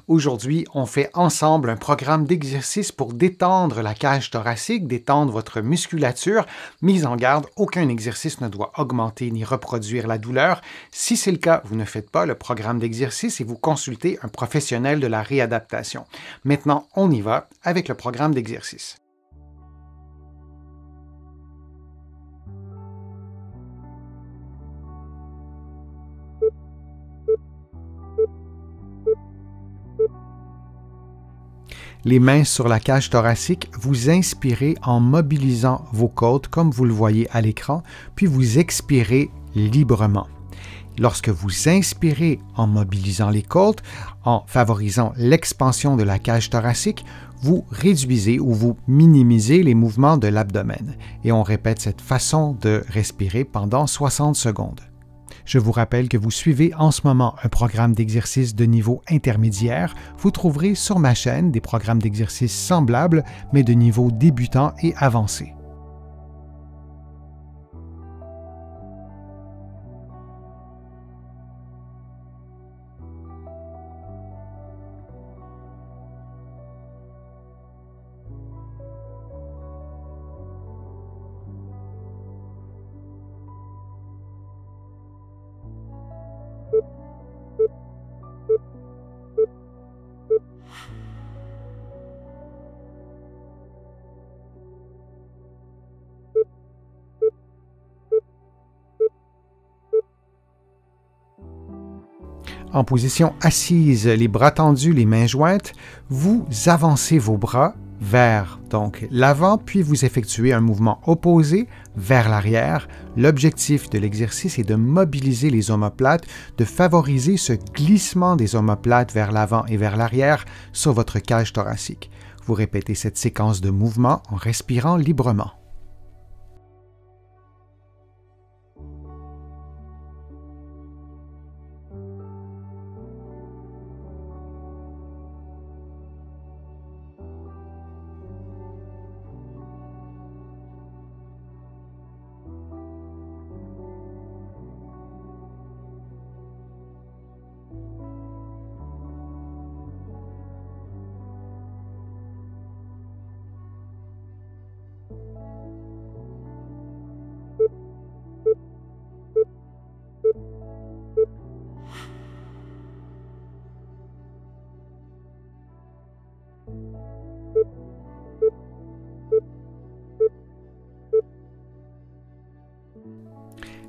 Aujourd'hui, on fait ensemble un programme d'exercice pour détendre la cage thoracique, détendre votre musculature. Mise en garde, aucun exercice ne doit augmenter ni reproduire la douleur. Si c'est le cas, vous ne faites pas le programme d'exercice et vous consultez un professionnel de la réadaptation. Maintenant, on y va avec le programme d'exercice. Les mains sur la cage thoracique, vous inspirez en mobilisant vos côtes comme vous le voyez à l'écran, puis vous expirez librement. Lorsque vous inspirez en mobilisant les côtes, en favorisant l'expansion de la cage thoracique, vous réduisez ou vous minimisez les mouvements de l'abdomen. Et on répète cette façon de respirer pendant 60 secondes. Je vous rappelle que vous suivez en ce moment un programme d'exercice de niveau intermédiaire. Vous trouverez sur ma chaîne des programmes d'exercice semblables, mais de niveau débutant et avancé. En position assise, les bras tendus, les mains jointes, vous avancez vos bras vers donc l'avant, puis vous effectuez un mouvement opposé vers l'arrière. L'objectif de l'exercice est de mobiliser les omoplates, de favoriser ce glissement des omoplates vers l'avant et vers l'arrière sur votre cage thoracique. Vous répétez cette séquence de mouvements en respirant librement.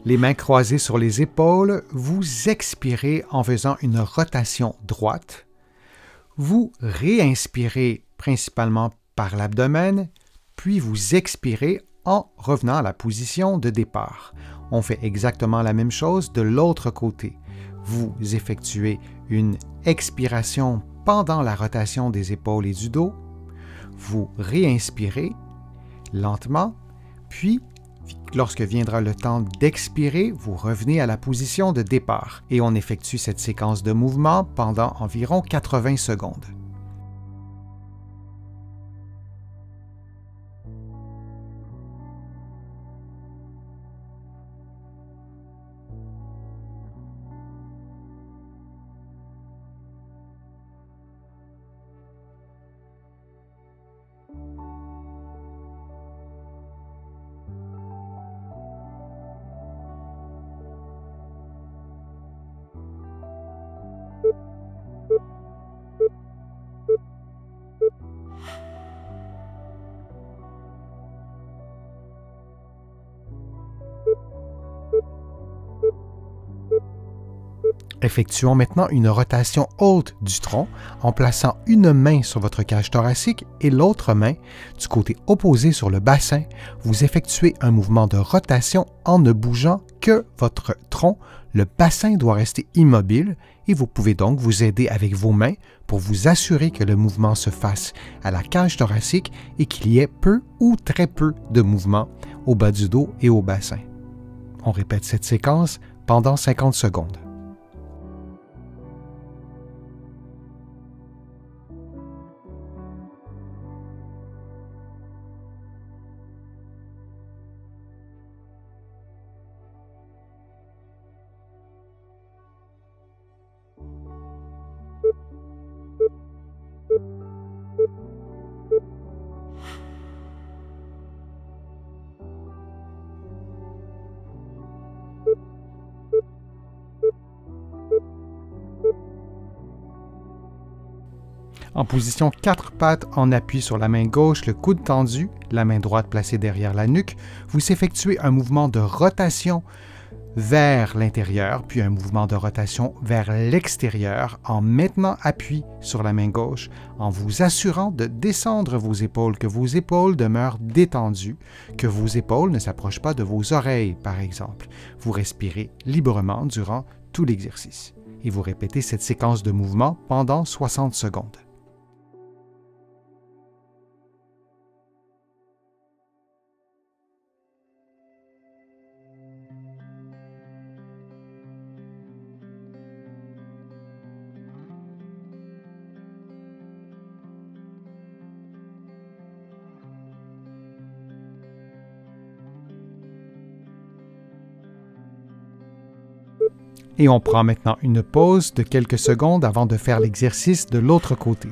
Les mains croisées sur les épaules, vous expirez en faisant une rotation droite. Vous réinspirez principalement par l'abdomen, puis vous expirez en revenant à la position de départ. On fait exactement la même chose de l'autre côté. Vous effectuez une expiration pendant la rotation des épaules et du dos. Vous réinspirez lentement, puis lorsque viendra le temps d'expirer, vous revenez à la position de départ et on effectue cette séquence de mouvement pendant environ 80 secondes. Effectuons maintenant une rotation haute du tronc en plaçant une main sur votre cage thoracique et l'autre main du côté opposé sur le bassin. Vous effectuez un mouvement de rotation en ne bougeant que votre tronc. Le bassin doit rester immobile et vous pouvez donc vous aider avec vos mains pour vous assurer que le mouvement se fasse à la cage thoracique et qu'il y ait peu ou très peu de mouvement au bas du dos et au bassin. On répète cette séquence pendant 50 secondes. En position 4 pattes en appui sur la main gauche, le coude tendu, la main droite placée derrière la nuque, vous effectuez un mouvement de rotation vers l'intérieur, puis un mouvement de rotation vers l'extérieur en maintenant appui sur la main gauche, en vous assurant de descendre vos épaules, que vos épaules demeurent détendues, que vos épaules ne s'approchent pas de vos oreilles, par exemple. Vous respirez librement durant tout l'exercice. Et vous répétez cette séquence de mouvements pendant 60 secondes. Et on prend maintenant une pause de quelques secondes avant de faire l'exercice de l'autre côté.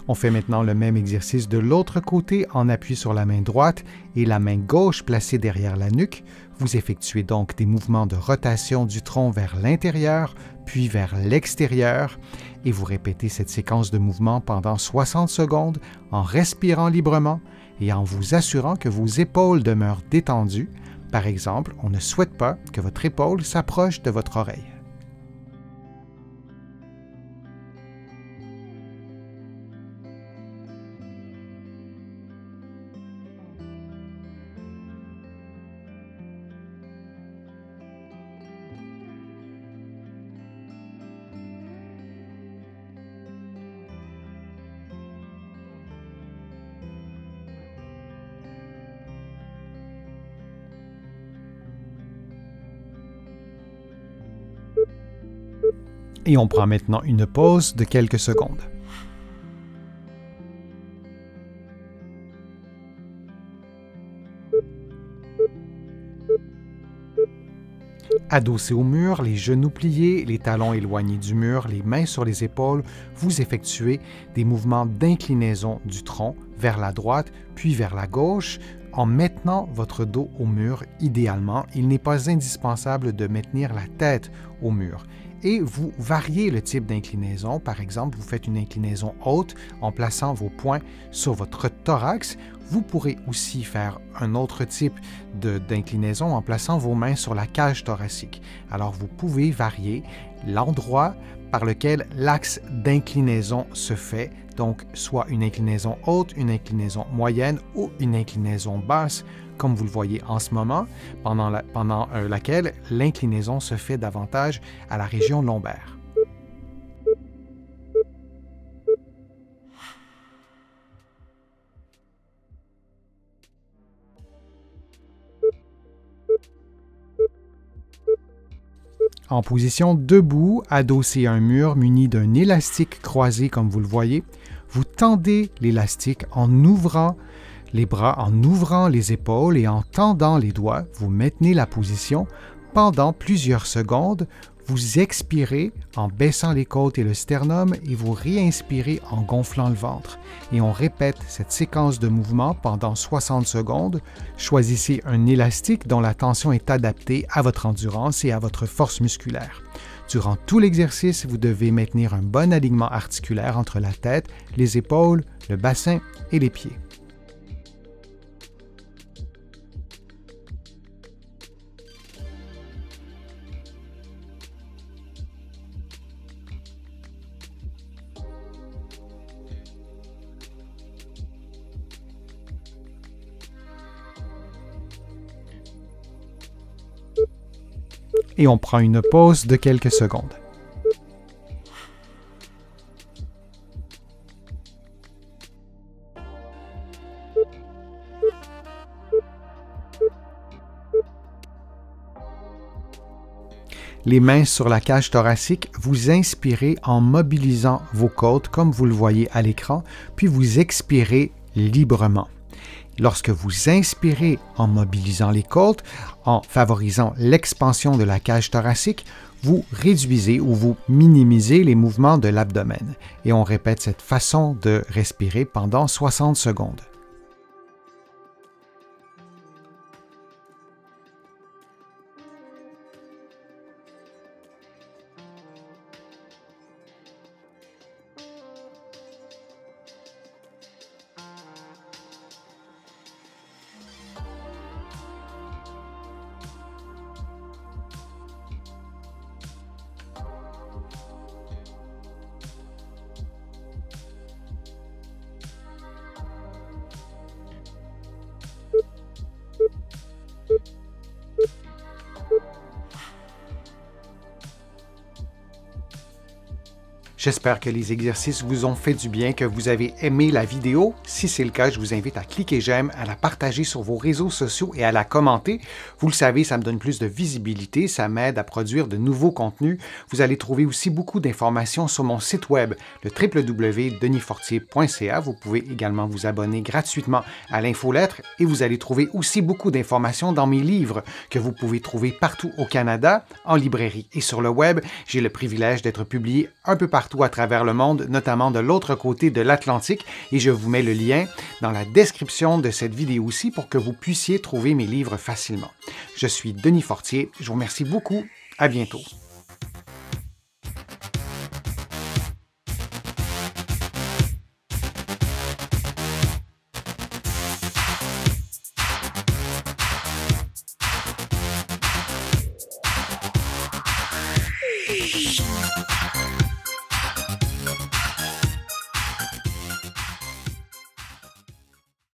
On fait maintenant le même exercice de l'autre côté en appui sur la main droite et la main gauche placée derrière la nuque. Vous effectuez donc des mouvements de rotation du tronc vers l'intérieur, puis vers l'extérieur, et vous répétez cette séquence de mouvements pendant 60 secondes en respirant librement et en vous assurant que vos épaules demeurent détendues. Par exemple, on ne souhaite pas que votre épaule s'approche de votre oreille. Et on prend maintenant une pause de quelques secondes. Adossé au mur, les genoux pliés, les talons éloignés du mur, les mains sur les épaules, vous effectuez des mouvements d'inclinaison du tronc vers la droite puis vers la gauche en maintenant votre dos au mur. Idéalement, il n'est pas indispensable de maintenir la tête au mur. Et vous variez le type d'inclinaison. Par exemple, vous faites une inclinaison haute en plaçant vos poings sur votre thorax. Vous pourrez aussi faire un autre type d'inclinaison en plaçant vos mains sur la cage thoracique. Alors, vous pouvez varier l'endroit par lequel l'axe d'inclinaison se fait, donc soit une inclinaison haute, une inclinaison moyenne ou une inclinaison basse, comme vous le voyez en ce moment, pendant laquelle l'inclinaison se fait davantage à la région lombaire. En position debout, adossé à un mur muni d'un élastique croisé comme vous le voyez, vous tendez l'élastique en ouvrant les bras, en ouvrant les épaules et en tendant les doigts. Vous maintenez la position pendant plusieurs secondes. Vous expirez en baissant les côtes et le sternum et vous réinspirez en gonflant le ventre. Et on répète cette séquence de mouvements pendant 60 secondes. Choisissez un élastique dont la tension est adaptée à votre endurance et à votre force musculaire. Durant tout l'exercice, vous devez maintenir un bon alignement articulaire entre la tête, les épaules, le bassin et les pieds. Et on prend une pause de quelques secondes. Les mains sur la cage thoracique, vous inspirez en mobilisant vos côtes comme vous le voyez à l'écran, puis vous expirez librement. Lorsque vous inspirez en mobilisant les côtes, en favorisant l'expansion de la cage thoracique, vous réduisez ou vous minimisez les mouvements de l'abdomen. Et on répète cette façon de respirer pendant 60 secondes. J'espère que les exercices vous ont fait du bien, que vous avez aimé la vidéo. Si c'est le cas, je vous invite à cliquer j'aime, à la partager sur vos réseaux sociaux et à la commenter. Vous le savez, ça me donne plus de visibilité, ça m'aide à produire de nouveaux contenus. Vous allez trouver aussi beaucoup d'informations sur mon site web, le www.denisfortier.ca. Vous pouvez également vous abonner gratuitement à l'infolettre et vous allez trouver aussi beaucoup d'informations dans mes livres que vous pouvez trouver partout au Canada, en librairie et sur le web. J'ai le privilège d'être publié un peu partout à travers le monde, notamment de l'autre côté de l'Atlantique, et je vous mets le lien dans la description de cette vidéo aussi pour que vous puissiez trouver mes livres facilement. Je suis Denis Fortier, je vous remercie beaucoup, à bientôt.